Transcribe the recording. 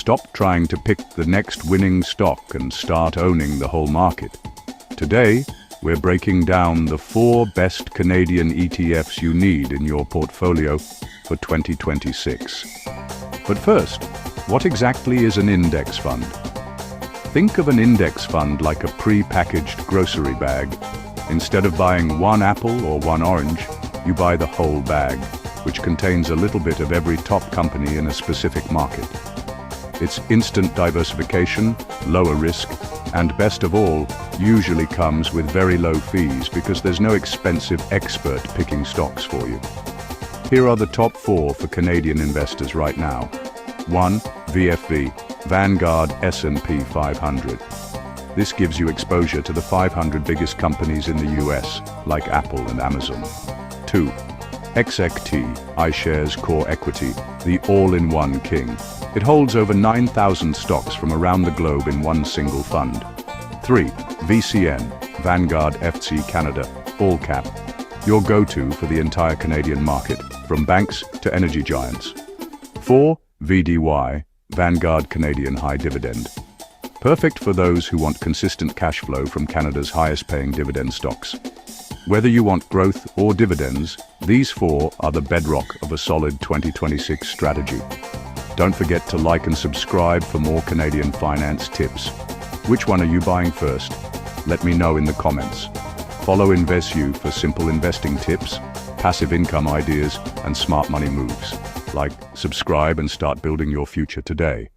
Stop trying to pick the next winning stock and start owning the whole market. Today, we're breaking down the 4 best Canadian ETFs you need in your portfolio for 2026. But first, what exactly is an index fund? Think of an index fund like a pre-packaged grocery bag. Instead of buying one apple or one orange, you buy the whole bag, which contains a little bit of every top company in a specific market. It's instant diversification, lower risk, and best of all, usually comes with very low fees because there's no expensive expert picking stocks for you. Here are the top 4 for Canadian investors right now. 1. VFV, Vanguard S&P 500. This gives you exposure to the 500 biggest companies in the US, like Apple and Amazon. 2. XEQT, iShares Core Equity, the all-in-one king. It holds over 9,000 stocks from around the globe in one single fund. 3. VCN, Vanguard FC Canada, all cap. Your go-to for the entire Canadian market, from banks to energy giants. 4. VDY, Vanguard Canadian High Dividend. Perfect for those who want consistent cash flow from Canada's highest-paying dividend stocks. Whether you want growth or dividends, these 4 are the bedrock of a solid 2026 strategy. Don't forget to like and subscribe for more Canadian finance tips. Which one are you buying first? Let me know in the comments. Follow InvesYou for simple investing tips, passive income ideas, and smart money moves. Like, subscribe, and start building your future today.